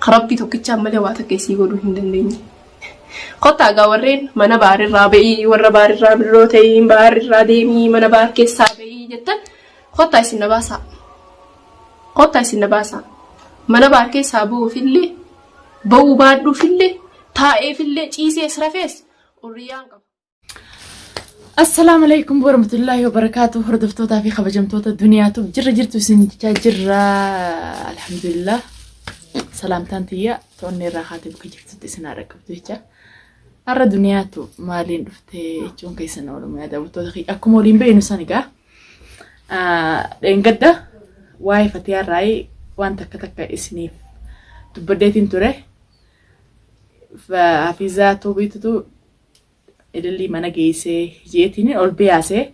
خربي توكيتش عمالي واتك يسيقولوا هندنيني قطع قورين mana بار الرابعي ورا بار الرابع الروتين بار الراديمي mana بار كيس سابعي جدا قطع سنة باسا mana بار كيس سابو في اللي بو بادو في اللي تائي في اللي تيسي اسرافيس وريان قب السلام عليكم ورحمة الله وبركاته. هردفتوتا في خبجمتوتا الدنيا توب جرجرتو سنجا جرا الحمد لله. سلام تانتيا توني راحاتي بكجرتو تسنا ركبتوها أرى دنيا تو مالين رفتي جون كيسنا ولا ما داوتو دقي أكملين بينو سانيكا إنقدة واي فتيار راي وانت كتك إسنيف تبديتين تره فحفيزاتو بيتو اللي ما نجيسه جيتيني أول بياسه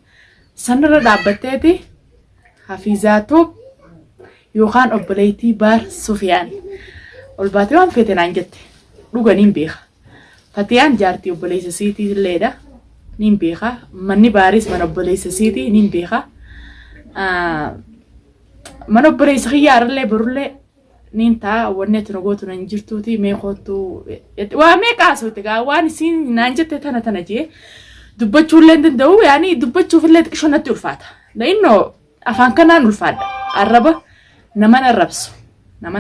سنرة دابتتي حفيزاتو يوخان أبليتي بار سفيان أول باتيوان فتن عنجت لوجانين بيخ فتيان جارتي أبليس سيتي الليلة نين بيخا مني باريس من أبليس سيتي نين بيخا من أبليس خيار اللي برولة نينتا ونيت نقطة ننجرتوتي ميخوتو واميك عصوتك وان سين نانجت تنا جي دبتشو لندن دو يعني دبتشو في اللي شو نتي الفات لأنه أفان كنا نلفاد الربا نمنا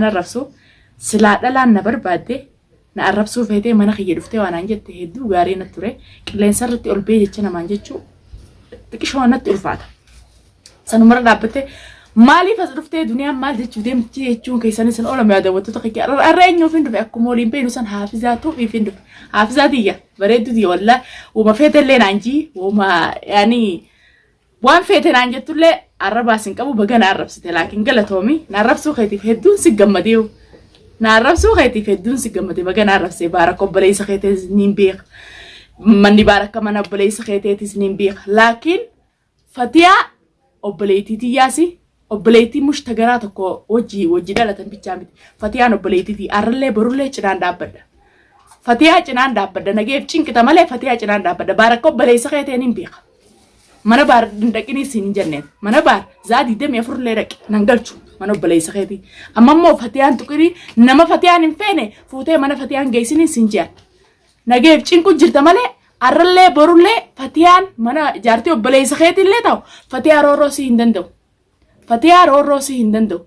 الربسو سلا لا نبر بعده نعربسو فيتي ما نخيرفته وانا نجت هدو غاري نتوري كلين سرتي أول بيجي كنا مانجتشو تكشو نتي الفات سنمر دابته مالي فزرفتي دنيا مال تجودم تيجون كيسان سن أولا ما داوتو تقيك الرأينيو فيندو في أكمولين بينو سن حافظاتو في فيندو حافظاتية بريدو دي ولا وما فيت اللي نانجي وما يعني وان فيت نانجي تولي عربا سنكابو بغا نعربسته لكن قلتومي نعربسو خيتي في هدون سيقمديو نعربسو خيتي في هدون سيقمديو بغا نعربسي باركو بليس خيتي زنين بيخ مني باركا منا بليس خيتي زنين بيخ لكن فتيا وبليتي تياسي obboleettii mushtagaraa tokko wajji dhalatan bichaa miti fatiyaan obboleettii arrallee borullee cinaan dhaabbadha fatiyaa cinaan dhaabbadha nageef cinkita malee fatiyaa cinaan dhaabbadha baarakka obboleessa keeteen hin beeka mana baar dindaqinii siin jenneen mana baar zaadii damee furlee dhaqi nan galchu mana obboleessa keetii amma immoo fatiyaan tuqirii nama fatiyaan hin feene fuutee mana fatiyaan geessiniin siin jiyaan nageef cinku jirta malee arrallee borullee fatiyaan mana jaartii obboleessa keetiillee ta'u fatiyaa rooroo sii hin danda'u. Fatiyaa rooroo si hin danda'u.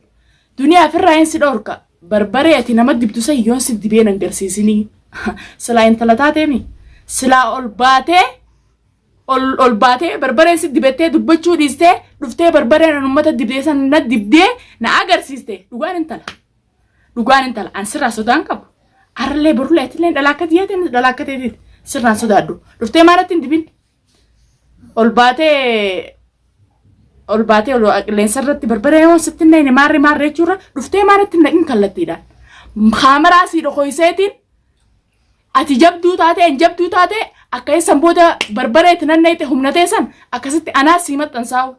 Duniyaa firraa hin si dhorka. Barbaree ati nama dibdu sayyoon si dibeen agarsiisinii. Silaa intala taateemi. Silaa ol baatee barbaree si dibettee dubbachuu dhiistee dhuftee barbaree nan uummata dibdee san na dibdee na agarsiiste. Dhugaan intala. An sirraa sodaan qabu. Arrallee borullee atillee dhalaakkatee sirraan sodaadhu. Dhuftee maalatti hin dibin? Ol baatee leensarratti barbaree yoo sittinne ni maarree jechuudha dhuftee maalatti naqin kallattiidhaan kaameraa si dhokoyseetiin ati jabduu taate akka isan booda barbareetti nannayte humnatee san akkasitti anaas sii maxxansaa'u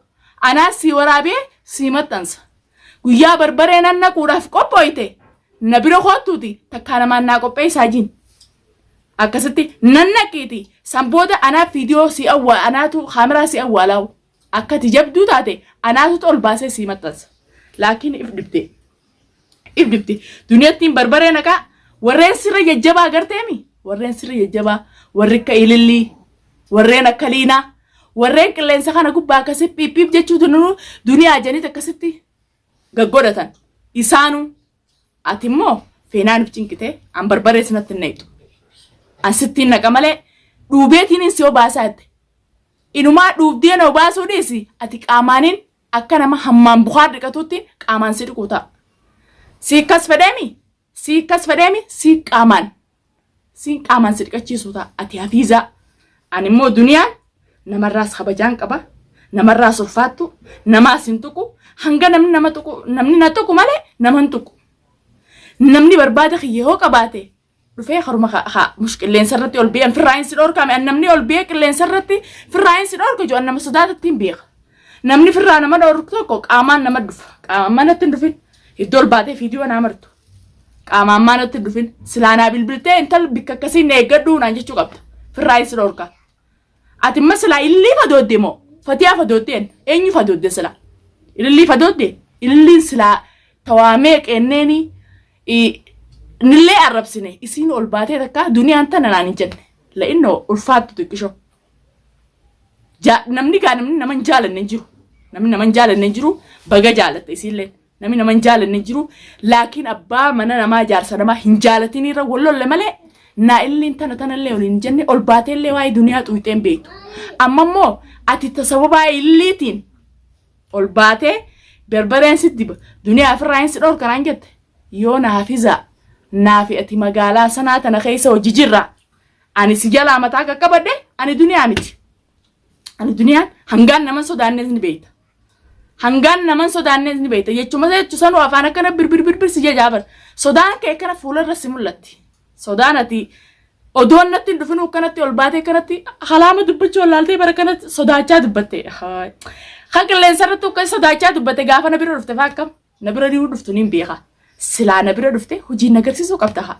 anaas sii waraabee sii maxxansa guyyaa barbaree nannaquudhaaf qophooyte na bira hoottuuti takkaa namaan naa qopheessaa jiin akkasitti nannaqiiti san booda anaaf viidiyoo si anaatu kaameraa si awwaalaa'u akkati jabduu taate anaatu ol baasee sii maxxansa laakiin if dibde duniyattiin barbaree naqaa warreen sirra jajjabaa agarteemi warreen sirra jajjabaa warri akka ilillii warreen akka liinaa warreen qilleensa kana gubbaa akkasitti piippiip jechuutu nunu duniyaa janiit akkasitti gaggodhatan isaanuu ati immoo feenaan if cinqitee an barbaree sinatti naqxu an sittiin naqa malee dhuubeetiin si obaasaatti inumaa dhuubdee na obaasuu dhiisi ati qaamaanin akka nama hammaan bukaa dhiqatutti qaamaan si dhiquu ta'a. Si kas fedheemi si qaamaan si dhiqachiisu ta'a ati hafiizaa. Ani immoo duniyaan namarraas kabajaan qaba namarraas ulfaattu namaas hin tuqu hanga namni na tuqu malee nama hin tuqu. Namni barbaada kiyyoo qabaate dhufee haruma mushkilleen sarratti ol bi'an firraayin si dhorkame namni ol bi'ee qilleen sarratti firraayin si dhorka jiru nama sodaatatti hin beeka. Namni firraa nama dhorku tokko qaamaan nama dhufa qaamaan natti hin dhufin iddoo ol baatee viidiyoo naa martu qaamaan maa natti hin dhufin silaanaa bilbiltee intal bikka akkasiin eeggadhuu naan jechuu qabda firraayin si dhorka. Ati imma silaa illii fadoodde moo fatiyaa fadooddeen eenyu fadoodde silaa illii fadoodde illiin silaa tawaamee qeenneeni nillee arrabsine isiin ol baatee takka duniyaan tana naan hin jenne la'innoo ulfaattu xiqqisho namni naman jaalanne jiru namni naman jaalanne jiru baga jaalatte isiillee namni naman jaalanne jiru laakiin abbaa mana namaa jaarsa namaa hin jaalatin irra wallolle malee naa illiin tanallee ol hin jenne ol baateellee waa'ee duniyaa xuyxeen beektu amma immoo ati tasababaa illiitiin ol baatee berbereen si diba duniyaa ofirraa hin si dhorkanaan jette yoo naafizaa naafi ati magaalaa sanaa tana keessa hojii jirra ani si jalaa mataa qaqqabadhe ani duniyaa miti ani duniyaan hangaan naman sodaannees ni beekta hangaan naman sodaannees ni beekta jechuma sanuu afaan akkana birbir si jajaabar sodaan kee kana fuularra si mul'atti sodaan ati odoon natti dhufinu kanatti ol baatee kanatti halaama dubbachuu laaltee bara kanatti sodaachaa dubbatte kan qilleensarratti akka sodaachaa dubbatte gaafa na bira dhufte faakkam na bira dhiyuu dhuftu niin beeka silaa na bira dhufte hojiin agarsiisuu qabda haa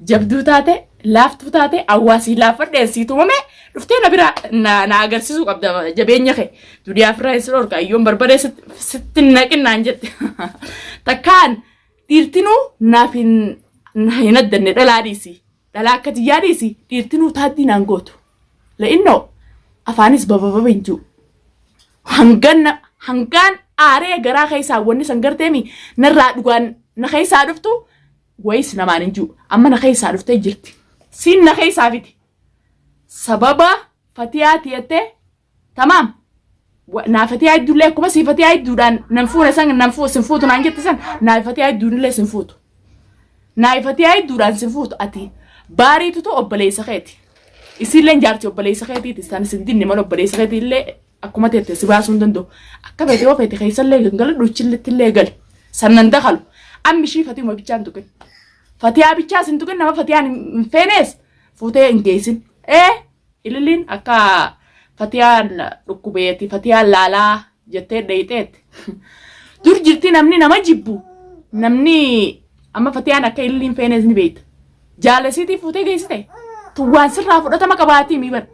jabduu taate laaftuu taate hawaasii laafadheen sii tumame dhuftee na bira na agarsiisuu qabda jabeenya kee duniyaa firraa hin dhorka ayyoon barbadee sitti naqinnaan jette takkaan dhiirtinuu naaf hin addanne dhalaa dhiisii dhalaa akka tiyyaa dhiisii dhiirtinuu taattii naan gootu la'innoo afaanis babababa hin jiru hangaan aaree garaa keessaa wanni san garteemi narraa dhugaan na keessaa dhuftu wayis namaan hin jiru amma na keessaa dhuftee jirti siin na keessaa fiti sababa fatiyaa tiyattee tamaam naa fatiyaa idduullee akkuma sii fatiyaa idduudhaan nan fuune san nan sin fuutu naan jette san naa fatiyaa idduunillee sin fuutu naa fatiyaa idduudhaan sin fuutu ati baariitutu obboleessa keeti isiillee jaarti obboleessa keetiiti isaan isin dinne mana obboleessa keetiillee akkuma teette si baasuu hin danda'u akka feete yoo feete keessallee gangala dhuchillettillee gali sannan dakalu ammi ishii fatiuma bichaan tuqin fatiyaa bichaa sin tuqin nama fatiyaan hin feenees fuutee hin geessin ililiin akka fatiyaan dhukkubeeti fatiyaan laalaa jettee dheeyxeetti dur jirti namni nama jibbu namni amma fatiyaan akka ililiin feenees ni beeyta jaalasiitii fuutee geessite tuwwaan sirraa fudhatama qabaatii miiban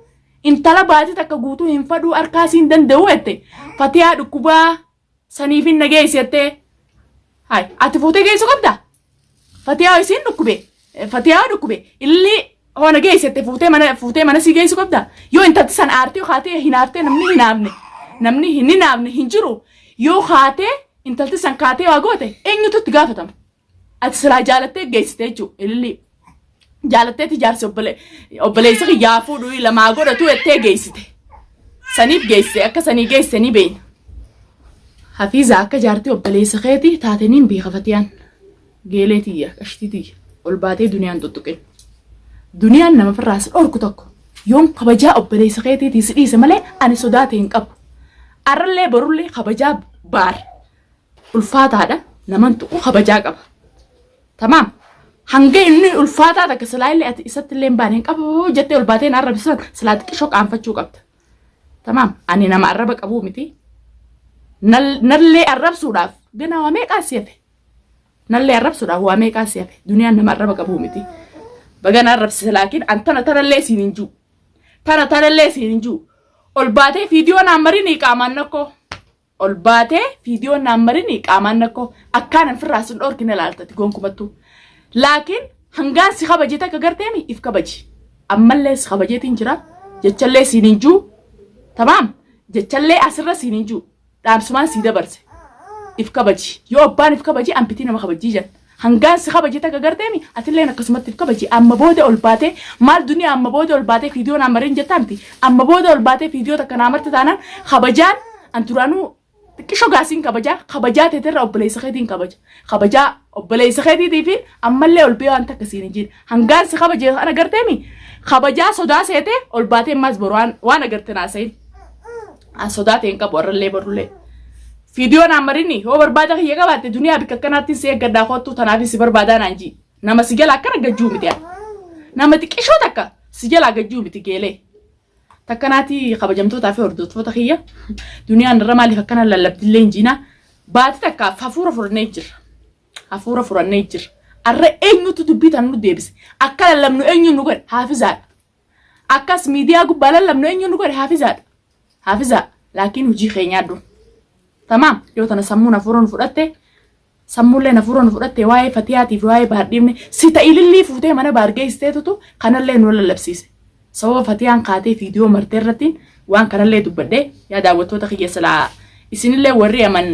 intala baatii takka guutuu hin fadhuu harkaasii hin danda'u jette fatiyaa dhukkubaa saniif hin nageessi jettee hai ati fuutee geessu qabda fatiyaa isiin fatiyaa dhukkube illi hoona geessi jette fuutee mana sii geessu qabda yoo intalti san aartii haatee hinaaftee namni hin hinaafne hin jiru yoo haatee intalti san kaatee waa goote eenyutu itti gaafatama ati silaa jaalattee geessite jechuudha illi jaalatteeti jaarsi obboleessa kiyyaa fuudhuu lamaa godhatu jettee geessite saniif geessite akka sanii geessanii beeyna hafiiza akka jaartii obboleessa keetii taataniin beeka fatiyaan geelee tiyya qashtii tiyya ol baatee duniyaan tuttuqin duniyaan nama firraas dhorku tokko yoon kabajaa obboleessa keetiitii si dhiise malee ani sodaate hin qabu arrallee borullee kabajaa baar ulfaataadha naman tuqu kabajaa qaba tamaam hanga inni ulfaataa takka silaa illee ati isatti illee hin baane hin qabu jettee ol baatee na arrabsisan silaa xiqqishoo qaanfachuu qabda tamaam ani nama arraba qabuu miti nallee arrabsuudhaaf gana waa meeqaa siyafe nallee arrabsuudhaaf waa meeqaa siyafe duniyaan nama arraba qabuu miti bagana arrabsise laakiin an tanallee siin hin jiru tanallee siin hin jiru ol baatee fiidiyoo naan marinii qaamaan nakkoo ol baatee fiidiyoo naan marinii qaamaan nakkoo akkaan ofirraa sin dhorkine laaltati gonkumattuu laakiin hangaan si kabajee takka garteemi if kabaji ammallee si kabajeetiin jira jechallee siin hin jiru tamaam jechallee asirra siin hin jiru dhaamsumaan sii dabarse if kabaji yoo abbaan if kabaji ampitii nama kabajii jan hangaan si kabajee takka garteemi atilleen akkasumatti if kabaji amma booda ol baatee maal duniyaa amma booda ol baatee fiidiyoo naan marin jettaa miti amma booda ol baatee fiidiyoo takka naa marti taanaan kabajaan an duraanuu xiqqishoo gaasiin kabajaa teeterra obboleessa keetiin kabajaa obboleessa keetiitii fi ammallee ol bee waan takka siin hin jiru hangaan si kabajee ana garteemi kabajaa sodaa seetee ol baatee maas boru waan agarte naasayin an sodaate hin qabu warrallee barullee fiidiyoo naan marini yoo barbaada kiyya qabaatte duniyaa bikka akkanaatti si eeggaddaa kottuu tanaaf si barbaadaa naan jii nama si jala akkana gajjuu miti nama xiqqishoo takka si jala gajjuu miti geelee takkanaati kabajamtootaa fi hordoftoota kiyya duniyaan irra maaliif akkana lallabdillee hin jiinaa baati takkaaf hafuura furannee jira arra eenyutu dubbii tan nu deebise akka lallabnu eenyu nu godhe haafizaadha akkas miidiyaa gubbaa lallabnu eenyu nu godhe haafizaa laakiin hojii keenyaa addu tamaam yoo tana sammuun hafuura nu fudhatte Sammuullee na furoon fudhatte waa'ee Fatiyaatiif waa'ee baadhiifne si ta'ilillee fuutee mana baargeessisteetutu kanallee nu lallabsiise. Sababa Fatiyaan kaatee viidiyoo martee irratti waan kanallee dubbadhee yaa daawwattoota kiyya silaa isinillee warri aman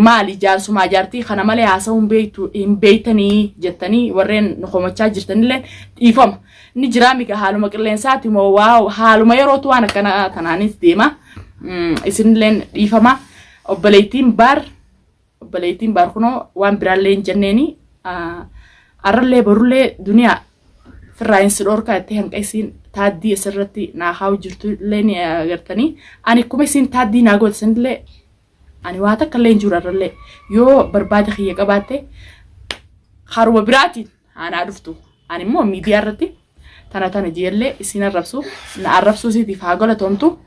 maali jaarsuma jaartii kana malee haasa'uun hin beeytanii jettanii warreen nu komachaa jirtanillee dhiifama. Ni jiraa miga haaluma qilleensaati moo waa haaluma yerootu waan akkana tanaanis deema. Isinillee dhiifama. Obboleettiin baar kunoo waan biraallee hin jenneeni arrallee barullee duniyaa firraayinsi dhorkaa itti hanqa isiin taaddii asirratti naa haa'u jirtu illee ni agartanii ani kuma isiin taaddii naa gootisanillee ani waa takka illee hin jiru arrallee yoo barbaade kiyya qabaatte haruma biraatiin aanaa dhuftu ani immoo miidiyaa irratti tana jeellee isiin arrabsu na arrabsuu isiitiif haa galatoomtu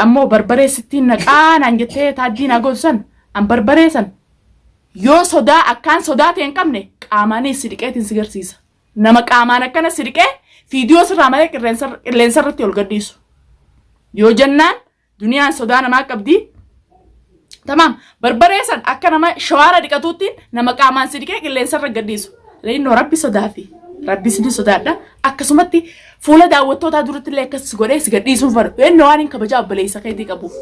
ammoo barbaree sittiin naqaa naan jettee taaddii naa gootisan an barbaree san yoo sodaa akkaan sodaa ta'e hin qabne qaamaanii si dhiqeetiin si garsiisa. Nama qaamaan akkana si dhiqee viidiyoo sirraa malee qilleensa irratti ol gadhiisu. Yoo jennaan duniyaan sodaa namaa qabdi. Tamaam barbaree san akka nama shawaara dhiqatuutti nama qaamaan si dhiqee qilleensa irra gadhiisu. Leennoo rabbi sodaa fi rabbi si sodaadha. Akkasumatti fuula daawwattootaa duratti illee akkas godhee si gadhiisuun fadhu. Leennoo waan hin kabajaa obboleessa keetii qabuuf.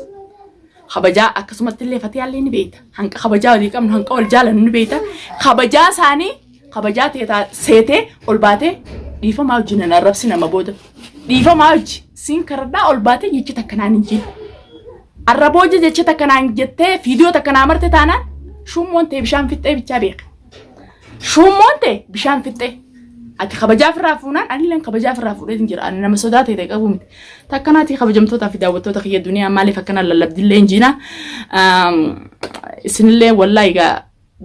Kabajaa akkasumatti illee Fatiyaallee ni beekta. Hanqa kabajaa walii qabnu hanqa wal jaalannu ni beekta. Kabajaa isaanii kabajaa teetaa seetee ol baatee dhiifamaa wajjin nan arrabsi nama booda. Dhiifamaa wajji siin karadhaa ol baatee jecha takkanaan hin jiru. Arrabooja jecha takkanaan jettee viidiyoo takkanaa marte taanaan shummoon ta'e bishaan fixxee bichaa beeka. Shummoon ta'e bishaan fixxee. Ati kabajaa firraa fuunaan anillee kabajaa firraa fuudhee hin jira. Ani nama sodaa ta'e qabu miti. Takkanaati kabajamtootaa fi daawwattoota kiyya duniyaa maaliif akkanaan lallabdillee hin jiina. Isinillee wallaahi egaa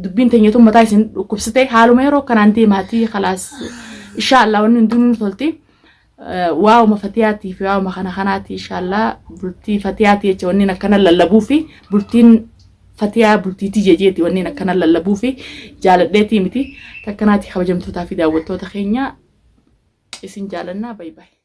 dubbiin teenyatu mataa isin dhukkubsite haaluma yeroo kanaan deemaatii khalaas inshaallah wanni hundinuu tolti. Waa'uma Fatiyaatii fi waa'uma kanaati inshaallah bultii Fatiyaatii jecha wanni akkana lallabuu fi bultiin Fatiyaa bultiitii jejeeti wanni akkana lallabuu fi jaaladheetii miti. Takkanaati kabajamtootaa fi daawwattoota keenya isin jaalannaa bye bye.